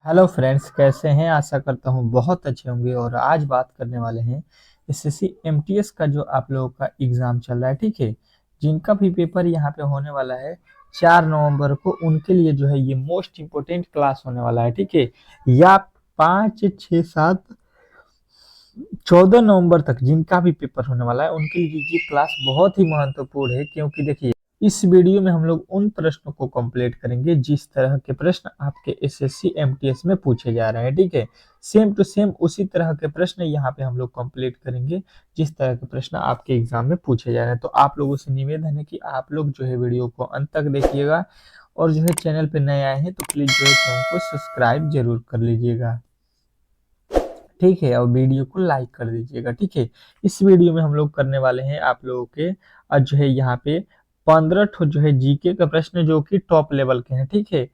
Hello friends, कैसे हैं? आशा करता हूँ बहुत अच्छे होंगे। और आज बात करने वाले हैं एसएससी एमटीएस का जो आप लोगों का एग्जाम चल रहा है, ठीक है। जिनका भी पेपर यहाँ पे होने वाला है 4 नवंबर को, उनके लिए जो है ये मोस्ट इम्पोर्टेंट क्लास होने वाला है, ठीक है। या 5, 6, 7, 14 नवंबर तक जिनका भी पेपर होने वाला है उनके लिए ये क्लास बहुत ही महत्वपूर्ण है, क्योंकि देखिए इस वीडियो में हम लोग उन प्रश्नों को कंप्लीट करेंगे जिस तरह के प्रश्न आपके एसएससी एमटीएस में पूछे जा रहे हैं, ठीक है। सेम टू सेम उसी तरह के प्रश्न यहाँ पे हम लोग कंप्लीट करेंगे जिस तरह के प्रश्न आपके एग्जाम में पूछे जा रहे हैं। तो आप लोगों से निवेदन है कि आप लोग जो है वीडियो को अंत तक देखिएगा, और जो है चैनल पे नए आए हैं तो प्लीज जो है चैनल को सब्सक्राइब जरूर कर लीजिएगा, ठीक है। और वीडियो को लाइक कर दीजिएगा, ठीक है। इस वीडियो में हम लोग करने वाले हैं आप लोगों के जो है यहाँ पे 15 ठो जो है जीके का प्रश्न, जो कि टॉप लेवल के हैं, ठीक है।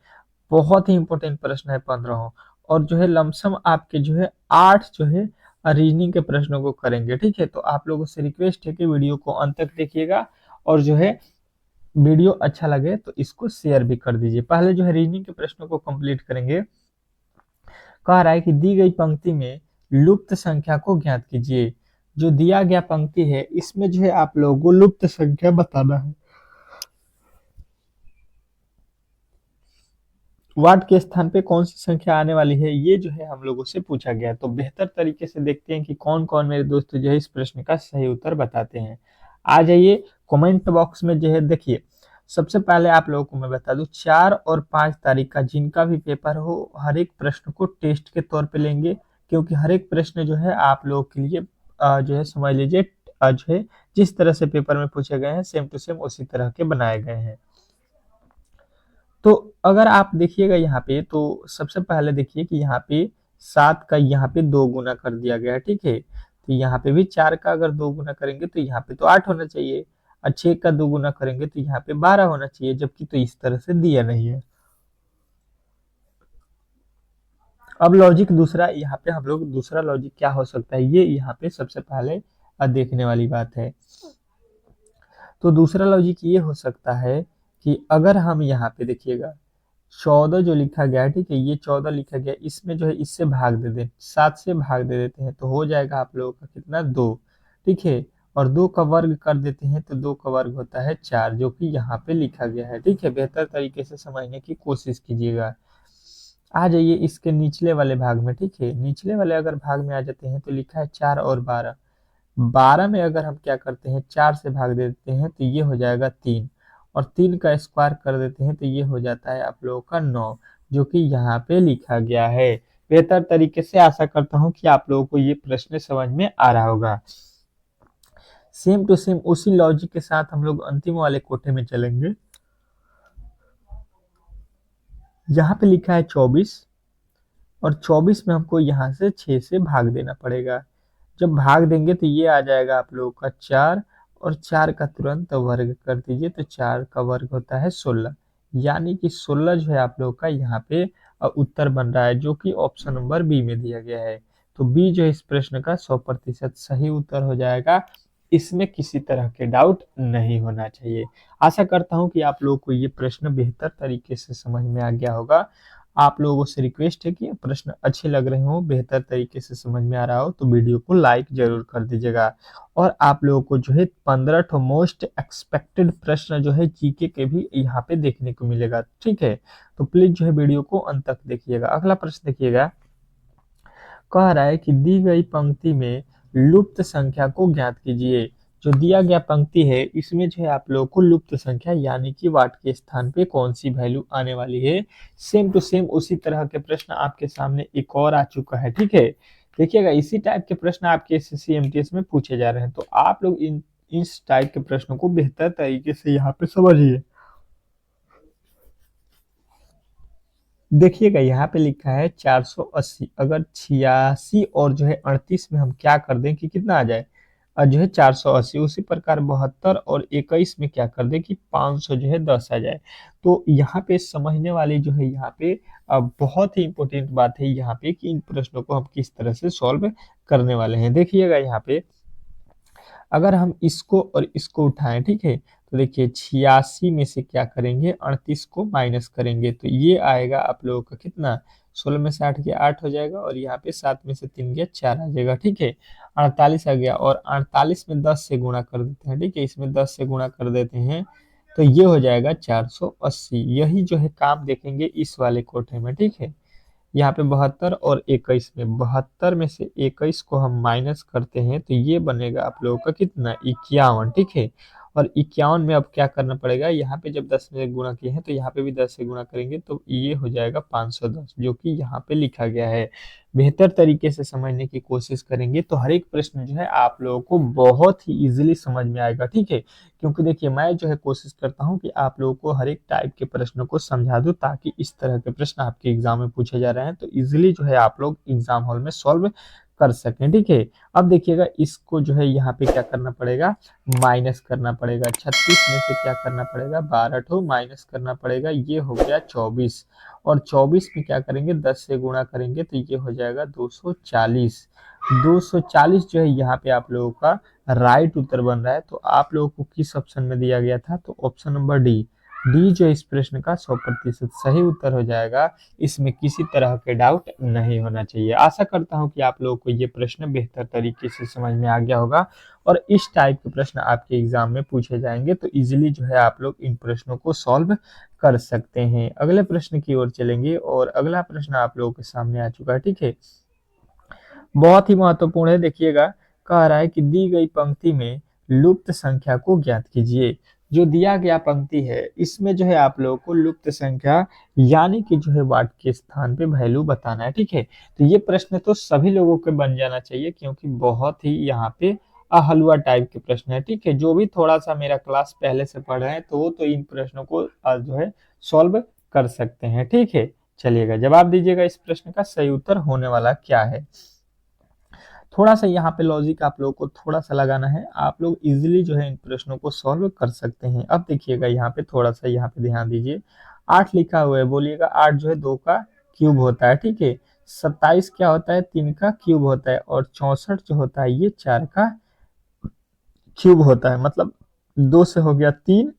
बहुत ही इंपॉर्टेंट प्रश्न है 15। और जो है लमसम आपके जो है 8 जो है रीजनिंग के प्रश्नों को करेंगे, ठीक है। तो आप लोगों से रिक्वेस्ट है कि वीडियो को अंत तक देखिएगा, और जो है वीडियो अच्छा लगे तो इसको शेयर भी कर दीजिए। पहले जो है रीजनिंग के प्रश्नों को कंप्लीट करेंगे। कह रहा है कि दी गई पंक्ति में लुप्त संख्या को ज्ञात कीजिए। जो दिया गया पंक्ति है इसमें जो है आप लोगों को लुप्त संख्या बताना है। वाट के स्थान पे कौन सी संख्या आने वाली है, ये जो है हम लोगों से पूछा गया है। तो बेहतर तरीके से देखते हैं कि कौन कौन मेरे दोस्त जो है इस प्रश्न का सही उत्तर बताते हैं। आ जाइए कमेंट बॉक्स में जो है देखिए। सबसे पहले आप लोगों को मैं बता दूं, 4 और 5 तारीख का जिनका भी पेपर हो हर एक प्रश्न को टेस्ट के तौर पे लेंगे, क्योंकि हर एक प्रश्न जो है आप लोगों के लिए जो है समझ लीजिए जो है जिस तरह से पेपर में पूछे गए हैं सेम टू सेम उसी तरह के बनाए गए हैं। तो अगर आप देखिएगा यहाँ पे, तो सबसे पहले देखिए कि यहाँ पे 7 का यहाँ पे 2 गुना कर दिया गया है, ठीक है। तो यहाँ पे भी 4 का अगर 2 गुना करेंगे तो यहाँ पे तो 8 होना चाहिए, और 6 का 2 गुना करेंगे तो यहाँ पे 12 होना चाहिए, जबकि तो इस तरह से दिया नहीं है। अब लॉजिक दूसरा, यहाँ पे हम लोग दूसरा लॉजिक क्या हो सकता है, ये यहाँ पे सबसे पहले देखने वाली बात है। तो दूसरा लॉजिक ये हो सकता है कि अगर हम यहाँ पे देखिएगा 14 जो लिखा गया है, ठीक है, ये 14 लिखा गया, इसमें जो है इससे भाग दे दें, 7 से भाग दे देते हैं तो हो जाएगा आप लोगों का कितना, 2, ठीक है। और 2 का वर्ग कर देते हैं तो 2 का वर्ग होता है 4, जो कि यहाँ पे लिखा गया है, ठीक है। बेहतर तरीके से समझने की कोशिश कीजिएगा। आ जाइए इसके निचले वाले भाग में, ठीक है। निचले वाले अगर भाग में आ जाते हैं तो लिखा है 4 और 12। 12 में अगर हम क्या करते हैं 4 से भाग देते हैं तो ये हो जाएगा 3, और 3 का स्क्वायर कर देते हैं तो ये हो जाता है आप लोगों का 9, जो कि यहाँ पे लिखा गया है। बेहतर तरीके से आशा करता हूँ कि आप लोगों को ये प्रश्न समझ में आ रहा होगा। सेम टू सेम उसी लॉजिक के साथ हम लोग अंतिम वाले कोठे में चलेंगे। यहाँ पे लिखा है 24, और 24 में हमको यहाँ से 6 से भाग देना पड़ेगा। जब भाग देंगे तो ये आ जाएगा आप लोगों का 4, और 4 का तुरंत वर्ग कर दीजिए तो 4 का वर्ग होता है 16, यानी कि 16 जो है आप लोगों का यहाँ पे उत्तर बन रहा है, जो कि ऑप्शन नंबर बी में दिया गया है। तो बी जो है इस प्रश्न का 100% सही उत्तर हो जाएगा। इसमें किसी तरह के डाउट नहीं होना चाहिए। आशा करता हूँ कि आप लोगों को ये प्रश्न बेहतर तरीके से समझ में आ गया होगा। आप लोगों से रिक्वेस्ट है कि प्रश्न अच्छे लग रहे हो, बेहतर तरीके से समझ में आ रहा हो तो वीडियो को लाइक जरूर कर दीजिएगा। और आप लोगों को जो है 15 ठो मोस्ट एक्सपेक्टेड प्रश्न जो है जीके के भी यहाँ पे देखने को मिलेगा, ठीक है। तो प्लीज जो है वीडियो को अंत तक देखिएगा। अगला प्रश्न देखिएगा। कह रहा है कि दी गई पंक्ति में लुप्त संख्या को ज्ञात कीजिए। जो दिया गया पंक्ति है इसमें जो है आप लोगों को लुप्त संख्या यानी कि वाट के स्थान पे कौन सी वैल्यू आने वाली है। सेम टू सेम उसी तरह के प्रश्न आपके सामने एक और आ चुका है, ठीक है। देखिएगा इसी टाइप के प्रश्न आपके एसएससी एमटीएस में पूछे जा रहे हैं, तो आप लोग इन इस टाइप के प्रश्नों को बेहतर तरीके से यहाँ पे समझिए। देखिएगा यहाँ पे लिखा है 480, अगर 86 और जो है 38 में हम क्या कर दें कि कितना आ जाए, जो है 480। उसी प्रकार 72 और 21 में क्या कर दें कि 500 जो है 10 आ जाए। तो यहाँ पे समझने वाली जो है यहाँ पे बहुत ही इंपॉर्टेंट बात है यहाँ पे कि इन प्रश्नों को हम किस तरह से सॉल्व करने वाले हैं। देखिएगा यहाँ पे अगर हम इसको और इसको उठाएं, ठीक है, तो देखिए 86 में से क्या करेंगे 38 को माइनस करेंगे तो ये आएगा आप लोगों का कितना, 16 में से 8 गया 8 हो जाएगा, और यहाँ पे 7 में से 3 गया 4 आ जाएगा। ठीक है, 48 आ गया, और 48 में 10 से गुणा कर देते हैं। ठीक है, इसमें 10 से गुणा कर देते हैं तो ये हो जाएगा 480। यही जो है काम देखेंगे इस वाले कोठे में। ठीक है, यहाँ पे 72 और 21 में 72 में से 21 को हम माइनस करते हैं तो ये बनेगा आप लोगों का कितना 51। ठीक है, और 51 में अब क्या करना पड़ेगा, यहाँ पे जब 10 में गुणा किए हैं तो यहाँ पे भी 10 से गुणा करेंगे तो ये हो जाएगा 510, जो कि यहाँ पे लिखा गया है। बेहतर तरीके से समझने की कोशिश करेंगे तो हर एक प्रश्न जो है आप लोगों को बहुत ही इजीली समझ में आएगा। ठीक है, क्योंकि देखिए मैं जो है कोशिश करता हूँ कि आप लोगों को हर एक टाइप के प्रश्नों को समझा दूं, ताकि इस तरह के प्रश्न आपके एग्जाम में पूछे जा रहे हैं तो इजीली जो है आप लोग एग्जाम हॉल में सॉल्व कर सकें। ठीक है, अब देखिएगा इसको जो है यहाँ पे क्या करना पड़ेगा, माइनस करना पड़ेगा। 36 में से क्या करना पड़ेगा, 12 ठो माइनस करना पड़ेगा, ये हो गया 24। और 24 में क्या करेंगे, 10 से गुणा करेंगे तो ये हो जाएगा 240। 240 जो है यहाँ पे आप लोगों का राइट उत्तर बन रहा है। तो आप लोगों को किस ऑप्शन में दिया गया था, तो ऑप्शन नंबर डी। डी जो इस प्रश्न का 100% सही उत्तर हो जाएगा। इसमें किसी तरह के डाउट नहीं होना चाहिए। आशा करता हूं कि आप लोगों को ये प्रश्न बेहतर तरीके से समझ में आ गया होगा, और इस टाइप के प्रश्न आपके एग्जाम में पूछे जाएंगे तो इजीली जो है आप लोग इन प्रश्नों को सॉल्व कर सकते हैं। अगले प्रश्न की ओर चलेंगे, और अगला प्रश्न आप लोगों के सामने आ चुका है। ठीक है, बहुत ही महत्वपूर्ण है, देखिएगा। कह रहा है कि दी गई पंक्ति में लुप्त संख्या को ज्ञात कीजिए। जो दिया गया पंक्ति है इसमें जो है आप लोगों को लुप्त संख्या यानी कि जो है वाट के स्थान पे वैल्यू बताना है। ठीक है, तो ये प्रश्न तो सभी लोगों के बन जाना चाहिए, क्योंकि बहुत ही यहाँ पे हलवा टाइप के प्रश्न है। ठीक है, जो भी थोड़ा सा मेरा क्लास पहले से पढ़ रहे हैं तो वो तो इन प्रश्नों को जो है सॉल्व कर सकते हैं। ठीक है, चलिएगा जवाब दीजिएगा इस प्रश्न का सही उत्तर होने वाला क्या है। थोड़ा सा यहाँ पे लॉजिक आप लोगों को थोड़ा सा लगाना है, आप लोग इजीली जो है इन प्रश्नों को सॉल्व कर सकते हैं। अब देखिएगा यहाँ पे थोड़ा सा यहाँ पे ध्यान दीजिए। 8 लिखा हुआ है, बोलिएगा 8 जो है 2 का क्यूब होता है। ठीक है, 27 क्या होता है, 3 का क्यूब होता है, और 64 जो होता है ये 4 का क्यूब होता है। मतलब 2 से हो गया 3,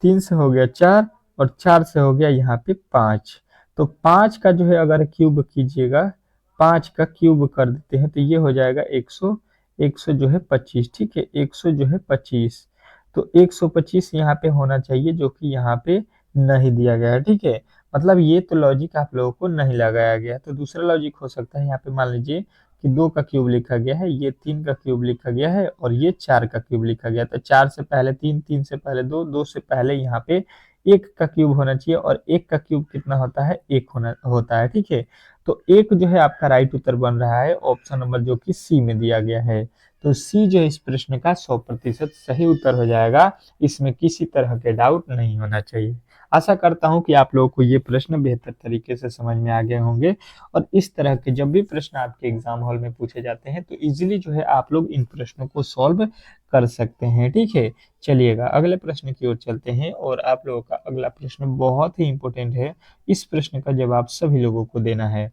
3 से हो गया 4, और 4 से हो गया यहाँ पे 5। तो 5 का जो है अगर क्यूब कीजिएगा, 5 का क्यूब कर देते हैं तो ये हो जाएगा 100, 100 जो है 25। ठीक है, 100 जो है 25, तो 125 यहाँ पे होना चाहिए, जो कि यहाँ पे नहीं दिया गया है। ठीक है, मतलब ये तो लॉजिक आप लोगों को नहीं लगाया गया। तो दूसरा लॉजिक हो सकता है, यहाँ पे मान लीजिए कि 2 का क्यूब लिखा गया है, ये 3 का क्यूब लिखा गया है, और ये 4 का क्यूब लिखा गया। तो 4 से पहले 3, 3 से पहले 2, 2 से पहले यहाँ पे 1 का क्यूब होना चाहिए, और 1 का क्यूब कितना होता है, 1 होता है। ठीक है, तो 1 जो है आपका राइट उत्तर बन रहा है, ऑप्शन नंबर जो कि सी में दिया गया है। तो सी जो है इस प्रश्न का 100% सही उत्तर हो जाएगा। इसमें किसी तरह के डाउट नहीं होना चाहिए। आशा करता हूं कि आप लोगों को ये प्रश्न बेहतर तरीके से समझ में आ गए होंगे, और इस तरह के जब भी प्रश्न आपके एग्जाम हॉल में पूछे जाते हैं तो इजीली जो है आप लोग इन प्रश्नों को सॉल्व कर सकते हैं। ठीक है, चलिएगा अगले प्रश्न की ओर चलते हैं, और आप लोगों का अगला प्रश्न बहुत ही इंपॉर्टेंट है। इस प्रश्न का जवाब सभी लोगों को देना है।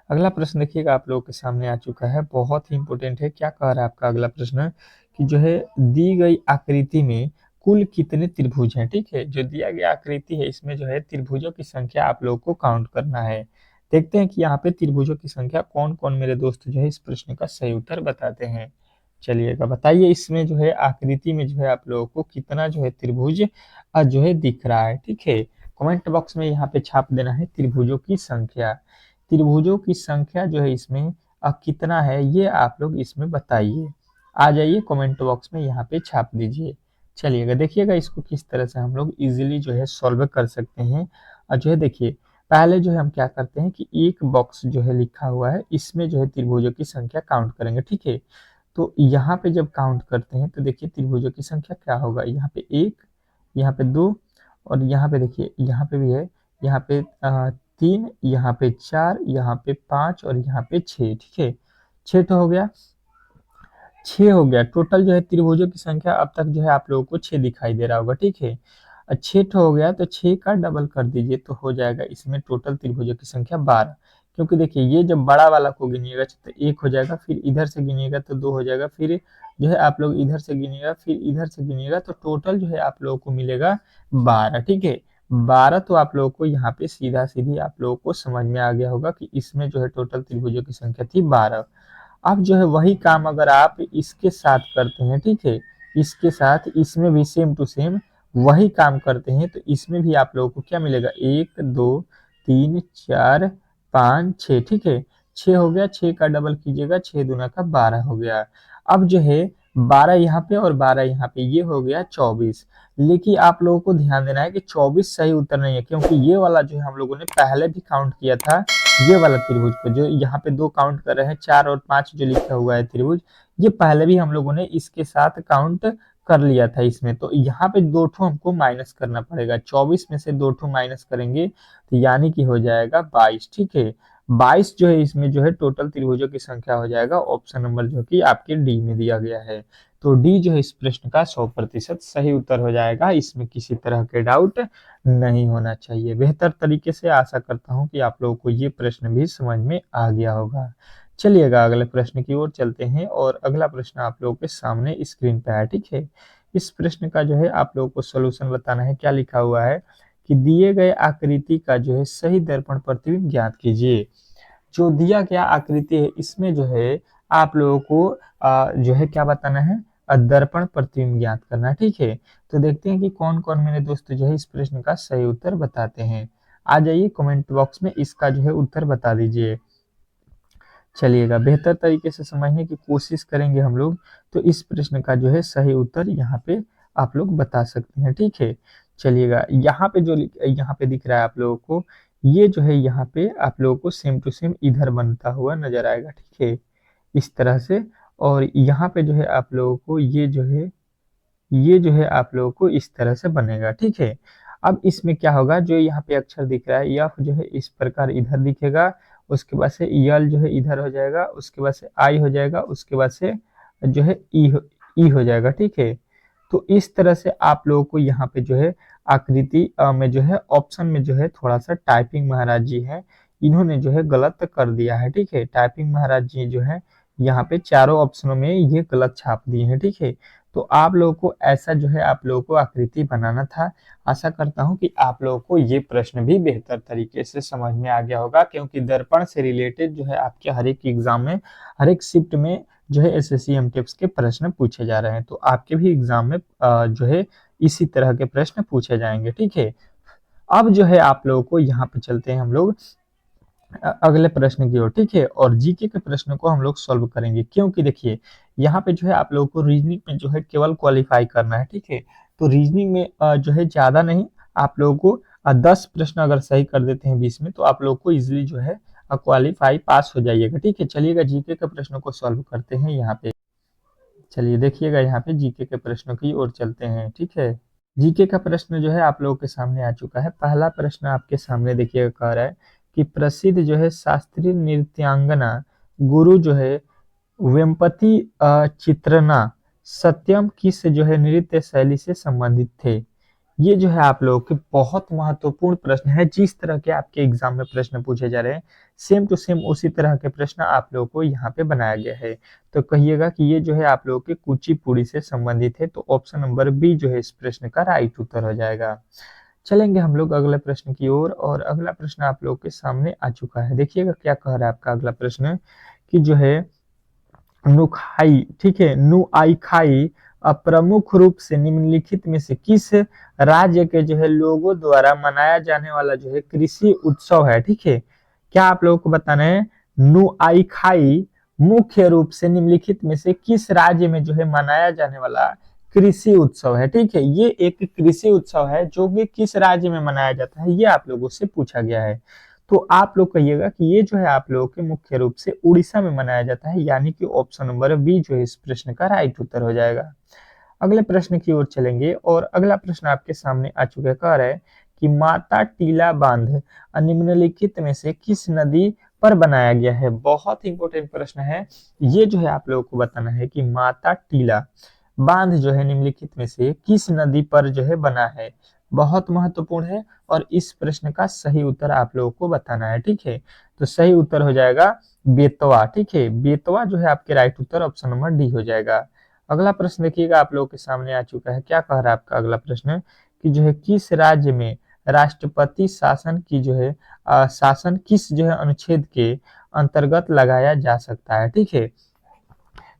अगला प्रश्न देखिएगा आप लोगों के सामने आ चुका है, बहुत ही इंपॉर्टेंट है। क्या कह रहा है आपका अगला प्रश्न, कि जो है दी गई आकृति में कुल कितने त्रिभुज हैं। ठीक है, जो दिया गया आकृति है इसमें जो है त्रिभुजों की संख्या आप लोगों को काउंट करना है। देखते हैं कि यहाँ पे त्रिभुजों की संख्या कौन कौन मेरे दोस्त जो है इस प्रश्न का सही उत्तर बताते हैं। चलिएगा बताइए, इसमें जो है आकृति में जो है आप लोगों को कितना जो है त्रिभुज जो है दिख रहा है। ठीक है, कमेंट बॉक्स में यहाँ पे छाप देना है त्रिभुजों की संख्या। त्रिभुजों की संख्या जो है इसमें कितना है ये आप लोग इसमें बताइए। आ जाइए कमेंट बॉक्स में यहाँ पे छाप दीजिए। चलिएगा देखिएगा इसको किस तरह से हम लोग इजीली जो है सॉल्व कर सकते हैं। और जो है देखिए, पहले जो है हम क्या करते हैं कि एक बॉक्स जो है लिखा हुआ है इसमें जो है त्रिभुजों की संख्या काउंट करेंगे। ठीक है, तो यहाँ पे जब काउंट करते हैं तो देखिए त्रिभुजों की संख्या क्या होगा, यहाँ पे 1, यहाँ पे 2, और यहाँ पे देखिए यहाँ पे भी है, यहाँ पे 3, यहाँ पे 4, यहाँ पे 5, और यहाँ पे 6। ठीक है, 6 तो हो गया, 6 हो गया टोटल जो है त्रिभुजों की संख्या। अब तक जो है आप लोगों को 6 दिखाई दे रहा होगा। ठीक है, 6 हो गया तो 6 का डबल कर दीजिए तो हो जाएगा इसमें टोटल त्रिभुजों की संख्या 12। क्योंकि देखिए ये जब बड़ा वाला को गिनिएगा तो 1 हो जाएगा, फिर इधर से गिनिएगा तो 2 हो जाएगा, फिर जो है आप लोग इधर से गिनिएगा, फिर इधर से गिनिएगा, तो टोटल जो है आप लोगों को मिलेगा 12। ठीक है, 12 तो आप लोगों को यहाँ पे सीधा सीधी आप लोगों को समझ में आ गया होगा कि इसमें जो है टोटल त्रिभुजों की संख्या थी 12। अब जो है वही काम अगर आप इसके साथ करते हैं, ठीक है, इसके साथ इसमें भी सेम टू सेम वही काम करते हैं तो इसमें भी आप लोगों को क्या मिलेगा, 1 2 3 4 5 6, ठीक है, 6 हो गया, 6 का डबल कीजिएगा, 6 दूना का 12 हो गया। अब जो है 12 यहाँ पे और 12 यहाँ पे, ये हो गया 24। लेकिन आप लोगों को ध्यान देना है कि 24 सही उत्तर नहीं है, क्योंकि ये वाला जो है हम लोगों ने पहले भी काउंट किया था, ये वाला त्रिभुज को जो यहाँ पे 2 काउंट कर रहे हैं, 4 और 5 जो लिखा हुआ है त्रिभुज, ये पहले भी हम लोगों ने इसके साथ काउंट कर लिया था इसमें। तो यहाँ पे 2 ठो हमको माइनस करना पड़ेगा, 24 में से 2 ठो माइनस करेंगे तो यानी कि हो जाएगा 22, ठीक है। 22 जो है इसमें जो है टोटल त्रिभुजों की संख्या हो जाएगा, ऑप्शन नंबर जो कि आपके डी में दिया गया है। तो डी जो है इस प्रश्न का 100% सही उत्तर हो जाएगा, इसमें किसी तरह के डाउट नहीं होना चाहिए। बेहतर तरीके से आशा करता हूं कि आप लोगों को ये प्रश्न भी समझ में आ गया होगा। चलिएगा अगले प्रश्न की ओर चलते हैं और अगला प्रश्न आप लोगों के सामने स्क्रीन पे है, ठीक है। इस प्रश्न का जो है आप लोगों को सॉल्यूशन बताना है। क्या लिखा हुआ है कि दिए गए आकृति का जो है सही दर्पण प्रतिबिंब ज्ञात कीजिए। जो दिया गया आकृति है इसमें जो है आप लोगों को जो है क्या बताना है, दर्पण प्रतिबिंब ज्ञात करना है, ठीक है। तो देखते हैं कि कौन कौन मेरे दोस्त जो है इस प्रश्न का सही उत्तर बताते हैं। आ जाइए कमेंट बॉक्स में इसका जो है उत्तर बता दीजिए। चलिएगा बेहतर तरीके से समझने की कोशिश करेंगे हम लोग, तो इस प्रश्न का जो है सही उत्तर यहाँ पे आप लोग बता सकते हैं, ठीक है। चलिएगा यहाँ पे जो यहाँ पे दिख रहा है आप लोगों को, ये जो है यहाँ पे आप लोगों को सेम टू सेम इधर बनता हुआ नजर आएगा, ठीक है, इस तरह से। और यहाँ पे जो है आप लोगों को ये जो है आप लोगों को इस तरह से बनेगा, ठीक है। अब इसमें क्या होगा, जो यहाँ पे अक्षर दिख रहा है यफ जो है इस प्रकार इधर दिखेगा, उसके बाद से यल जो है इधर हो जाएगा, उसके बाद से आई हो जाएगा, उसके बाद से जो है ई हो जाएगा, ठीक है। तो इस तरह से आप लोगों को यहाँ पे जो है आकृति में जो है ऑप्शन में जो है थोड़ा सा टाइपिंग महाराज जी है, इन्होंने जो है गलत कर दिया है, ठीक है। टाइपिंग महाराज जी जो है यहाँ पे चारों ऑप्शनों में ये गलत छाप दिए हैं, ठीक है। तो आप लोगों को ऐसा जो है आप लोगों को आकृति बनाना था। आशा करता हूं कि आप लोगों को ये प्रश्न भी बेहतर तरीके से समझ में आ गया होगा, क्योंकि दर्पण से रिलेटेड जो है आपके हर एक एग्जाम में, हर एक शिफ्ट में जो है एसएससी एमटीएस के प्रश्न पूछे जा रहे हैं। तो आपके भी एग्जाम में जो है इसी तरह के प्रश्न पूछे जाएंगे, ठीक है। अब जो है आप लोगों को यहाँ पे चलते हैं हम लोग अगले प्रश्न की ओर, ठीक है। और जीके के प्रश्न को हम लोग सॉल्व करेंगे, क्योंकि देखिए यहाँ पे जो है आप लोगों को रीजनिंग में जो है केवल क्वालिफाई करना है, ठीक है। तो रीजनिंग में जो है ज्यादा नहीं, आप लोगों को 10 प्रश्न अगर सही कर देते हैं 20 में, तो आप लोग को इजिली जो है क्वालिफाई पास हो जाइएगा, ठीक है। चलिएगा जीके के प्रश्नों को सॉल्व करते हैं यहाँ पे। चलिए देखिएगा यहाँ पे जीके के प्रश्नों की ओर चलते हैं, ठीक है। जीके का प्रश्न जो है आप लोगों के सामने आ चुका है। पहला प्रश्न आपके सामने देखिएगा, कह रहा है कि प्रसिद्ध जो है शास्त्रीय नृत्यांगना गुरु जो है वेम्पति चित्रना सत्यम किस जो है नृत्य शैली से संबंधित थे। ये जो है आप लोगों के बहुत महत्वपूर्ण प्रश्न है। जिस तरह के आपके एग्जाम में प्रश्न पूछे जा रहे हैं सेम टू सेम उसी तरह के प्रश्न आप लोगों को यहाँ पे बनाया गया है। तो कहिएगा कि ये जो है आप लोगों के कुचिपुड़ी से संबंधित है, तो ऑप्शन नंबर बी जो है इस प्रश्न का राइट उत्तर हो जाएगा। चलेंगे हम लोग अगले प्रश्न की ओर, और अगला प्रश्न आप लोगों के सामने आ चुका है। देखिएगा क्या कह रहा है आपका अगला प्रश्न कि जो है नुखाई, ठीक है, नुआई खाई प्रमुख रूप से निम्नलिखित में से किस राज्य के जो है लोगों द्वारा मनाया जाने वाला जो है कृषि उत्सव है, ठीक है। क्या आप लोगों को बताना है, नुआई खाई मुख्य रूप से निम्नलिखित में से किस राज्य में जो है मनाया जाने वाला कृषि उत्सव है, ठीक है। ये एक कृषि उत्सव है जो कि किस राज्य में मनाया जाता है, ये आप लोगों से पूछा गया है। तो आप लोग कहिएगा कि ये जो है आप लोगों के मुख्य रूप से उड़ीसा में मनाया जाता है, यानी कि ऑप्शन नंबर बी जो है इस प्रश्न का राइट उत्तर हो जाएगा। अगले प्रश्न की ओर चलेंगे, और अगला प्रश्न आपके सामने आ चुका है। कह रहा है कि माता टीला बांध निम्नलिखित में से किस नदी पर बनाया गया है। बहुत इंपॉर्टेंट प्रश्न है ये, जो है आप लोगों को बताना है कि माता टीला बांध जो है निम्नलिखित में से किस नदी पर जो है बना है। बहुत महत्वपूर्ण है, और इस प्रश्न का सही उत्तर आप लोगों को बताना है, ठीक है। तो सही उत्तर हो जाएगा बेतवा, ठीक है। बेतवा जो है आपके राइट उत्तर ऑप्शन नंबर डी हो जाएगा। अगला प्रश्न देखिएगा आप लोगों के सामने आ चुका है। क्या कह रहा है आपका अगला प्रश्न कि जो है किस राज्य में राष्ट्रपति शासन की जो है शासन किस जो है अनुच्छेद के अंतर्गत लगाया जा सकता है। ठीक है,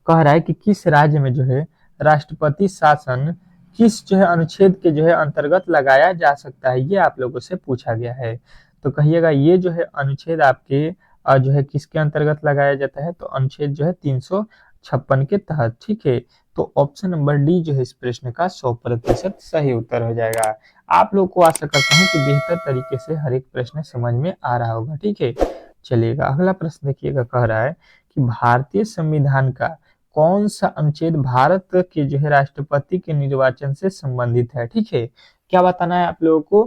कह रहा है कि किस राज्य में जो है राष्ट्रपति शासन किस जो है अनुच्छेद के जो है अंतर्गत लगाया जा सकता है, ये आप लोगों से पूछा गया है। तो कहिएगा ये जो है अनुच्छेद आपके जो है किसके अंतर्गत लगाया जाता है, तो अनुच्छेद जो है 356 के तहत। ठीक है, तो ऑप्शन नंबर डी जो है इस प्रश्न का 100% सही उत्तर हो जाएगा। आप लोग को आशा करता हूँ कि बेहतर तरीके से हर एक प्रश्न समझ में आ रहा होगा। ठीक है, चलिएगा अगला प्रश्न देखिएगा, कह रहा है कि भारतीय संविधान का कौन सा अनुच्छेद भारत के जो है राष्ट्रपति के निर्वाचन से संबंधित है। ठीक है, क्या बताना है आप लोगों को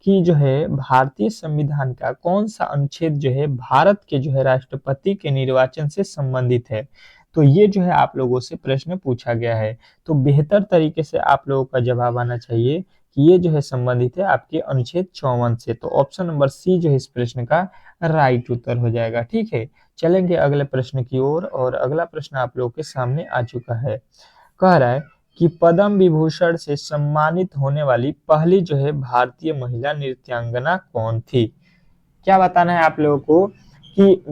कि जो है भारतीय संविधान का कौन सा अनुच्छेद जो है भारत के जो है राष्ट्रपति के निर्वाचन से संबंधित है। तो ये जो है आप लोगों से प्रश्न पूछा गया है, तो बेहतर तरीके से आप लोगों का जवाब आना चाहिए कि ये जो है संबंधित है आपके अनुच्छेद 54 से। तो ऑप्शन नंबर सी जो है इस प्रश्न का राइट उत्तर हो जाएगा। ठीक है, चलेंगे अगले प्रश्न की ओर, और अगला प्रश्न आप लोगों के सामने आ चुका है। कह रहा है कि पद्म विभूषण से सम्मानित होने वाली पहली जो है भारतीय महिला नृत्यांगना कौन थी। क्या बताना है आप लोगों को कि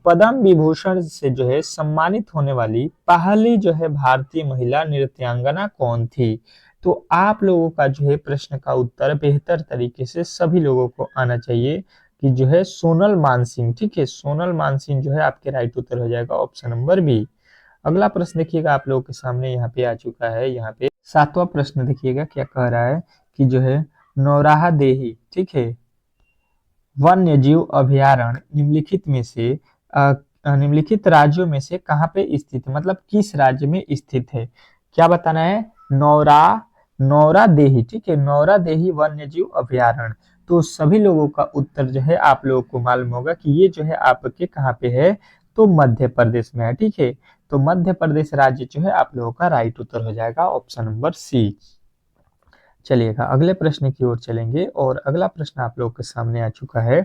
पद्म विभूषण से जो है सम्मानित होने वाली पहली जो है भारतीय महिला नृत्यांगना कौन थी। तो आप लोगों का जो है प्रश्न का उत्तर बेहतर तरीके से सभी लोगों को आना चाहिए कि जो है सोनल मानसिंह। ठीक है, सोनल मानसिंह जो है आपके राइट उत्तर हो जाएगा, ऑप्शन नंबर बी। अगला प्रश्न देखिएगा आप लोगों के सामने यहाँ पे आ चुका है। यहाँ पे 7वां प्रश्न देखिएगा क्या कह रहा है कि जो है नौराहा देही, ठीक है, वन्य जीव अभयारण्य निम्नलिखित में से निम्नलिखित राज्यों में से कहाँ पे स्थित है, मतलब किस राज्य में स्थित है। क्या बताना है, नौरा देही। ठीक है, नौरा देही वन्य जीव अभयारण्य। तो सभी लोगों का उत्तर जो है आप लोगों को मालूम होगा कि ये जो है आपके कहाँ पे है, तो मध्य प्रदेश में है। ठीक है, तो मध्य प्रदेश राज्य जो है आप लोगों का राइट उत्तर हो जाएगा, ऑप्शन नंबर सी। चलिएगा अगले प्रश्न की ओर चलेंगे, और अगला प्रश्न आप लोगों के सामने आ चुका है।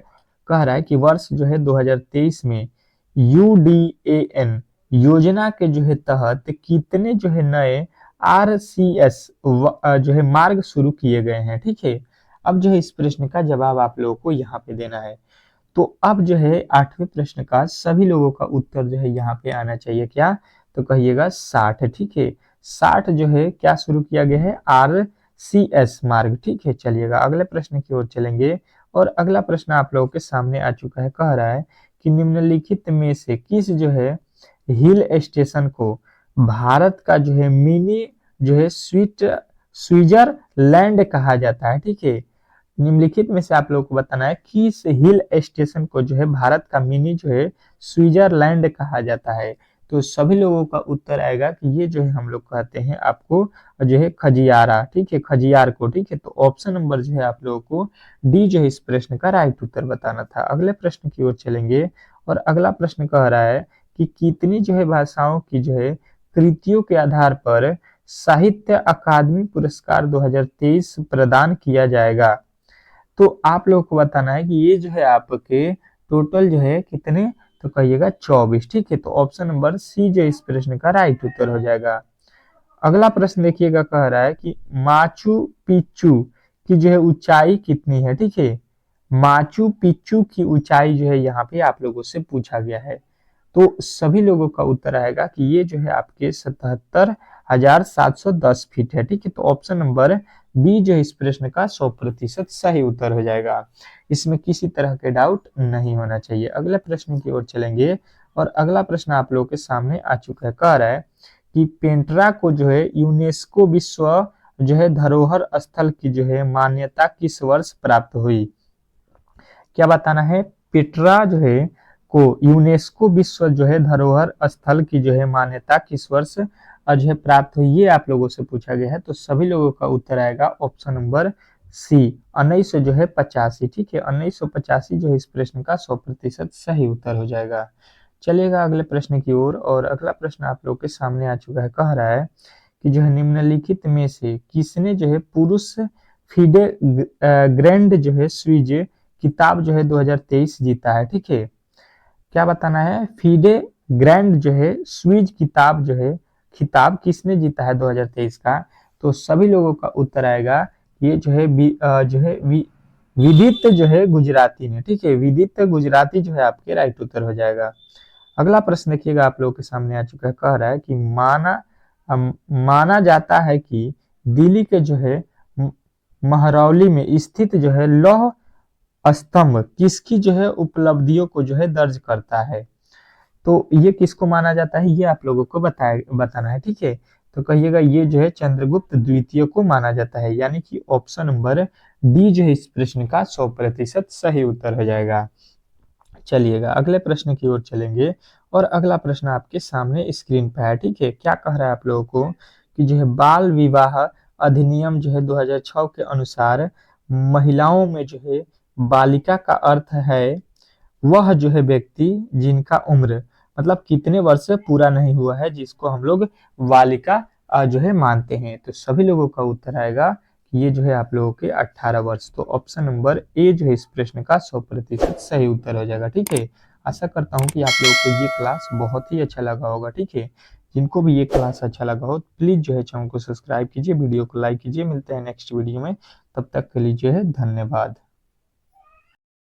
कह रहा है कि वर्ष जो है 2023 में UDAN योजना के जो है तहत कितने जो है नए RCS जो है मार्ग शुरू किए गए हैं। ठीक है, अब जो है इस प्रश्न का जवाब आप लोगों को यहाँ पे देना है। तो अब जो है 8वें प्रश्न का सभी लोगों का उत्तर जो है यहाँ पे आना चाहिए, क्या, तो कहिएगा 60। ठीक है, 60 जो है क्या शुरू किया गया है, RCS मार्ग। ठीक है, चलिएगा अगले प्रश्न की ओर चलेंगे, और अगला प्रश्न आप लोगों के सामने आ चुका है। कह रहा है कि निम्नलिखित में से किस जो है हिल स्टेशन को भारत का जो है मिनी जो है स्विट्जरलैंड कहा जाता है। ठीक है, निम्नलिखित में से आप लोगों को बताना है कि इस हिल स्टेशन को जो है भारत का मिनी जो है स्विट्जरलैंड कहा जाता है। तो सभी लोगों का उत्तर आएगा कि ये जो है हम लोग कहते हैं आपको जो है खजियारा। ठीक है, खजियार को। ठीक है, तो ऑप्शन नंबर जो है आप लोगों को डी जो है इस प्रश्न का राइट उत्तर बताना था। अगले प्रश्न की ओर चलेंगे, और अगला प्रश्न कह रहा है कि कितनी जो है भाषाओं की जो है कृतियों के आधार पर साहित्य अकादमी पुरस्कार 2023 प्रदान किया जाएगा। तो आप लोगों को बताना है कि ये जो है आपके टोटल जो है कितने, तो कहिएगा 24। ठीक है, तो ऑप्शन नंबर सी जो इस प्रश्न का राइट उत्तर हो जाएगा। अगला प्रश्न देखिएगा, कह रहा है कि माचू पिच्चू की जो है ऊंचाई कितनी है। ठीक है, माचू पिच्चू की ऊंचाई जो है यहाँ पे आप लोगों से पूछा गया है। तो सभी लोगों का उत्तर आएगा कि ये जो है आपके 77,710 फीट है। ठीक है, तो ऑप्शन नंबर बी जो है इस प्रश्न का 100% सही उत्तर हो जाएगा। इसमें किसी तरह के डाउट नहीं होना चाहिए। अगले प्रश्न की ओर चलेंगे, और अगला प्रश्न आप लोगों के सामने आ चुका है। कह रहा है कि पेंट्रा को जो है यूनेस्को विश्व जो है धरोहर स्थल की जो है मान्यता किस वर्ष प्राप्त हुई। क्या बताना है, पेट्रा जो है को यूनेस्को विश्व जो है धरोहर स्थल की जो है मान्यता किस वर्ष जो है प्राप्त हुई, ये आप लोगों से पूछा गया है। तो सभी लोगों का उत्तर आएगा ऑप्शन नंबर सी, 1900 जो है 85। ठीक है, 1985 जो है इस प्रश्न का 100% सही उत्तर हो जाएगा। चलिएगा अगले प्रश्न की ओर, और अगला प्रश्न आप लोग के सामने आ चुका है। कह रहा है कि जो है निम्नलिखित में से किसने जो है पुरुष फीडे ग्रैंड जो है स्विज किताब जो है 2023 जीता है। ठीक है, क्या बताना है, फीडे ग्रैंड जो है स्विज किताब जो है खिताब किसने जीता है 2023 का। तो सभी लोगों का उत्तर आएगा ये जो है विदित जो है गुजराती ने, ठीक है, विदित गुजराती जो है आपके राइट उत्तर हो जाएगा। अगला प्रश्न देखिएगा आप लोगों के सामने आ चुका है, कह रहा है कि माना जाता है कि दिल्ली के जो है महरौली में स्थित जो है लौह स्तंभ किसकी जो है उपलब्धियों को जो है दर्ज करता है। तो ये किसको माना जाता है, ये आप लोगों को बताना है, ठीक है। तो कहिएगा ये जो है चंद्रगुप्त द्वितीय को माना जाता है, यानी कि ऑप्शन नंबर डी जो है इस प्रश्न का 100% सही उत्तर हो जाएगा। चलिएगा अगले प्रश्न की ओर चलेंगे, और अगला प्रश्न आपके सामने स्क्रीन पे है, ठीक है। क्या कह रहा है आप लोगों को कि जो है बाल विवाह अधिनियम जो है 2006 के अनुसार महिलाओं में जो है बालिका का अर्थ है वह जो है व्यक्ति जिनका उम्र मतलब कितने वर्ष से पूरा नहीं हुआ है, जिसको हम लोग बालिका जो है मानते हैं। तो सभी लोगों का उत्तर आएगा कि ये जो है आप लोगों के 18 वर्ष। तो ऑप्शन नंबर ए जो है इस प्रश्न का 100% सही उत्तर हो जाएगा, ठीक है। आशा करता हूँ कि आप लोगों को ये क्लास बहुत ही अच्छा लगा होगा, ठीक है। जिनको भी ये क्लास अच्छा लगा हो प्लीज जो है चैनल को सब्सक्राइब कीजिए, वीडियो को लाइक कीजिए। मिलते हैं नेक्स्ट वीडियो में, तब तक के लिए जो है धन्यवाद।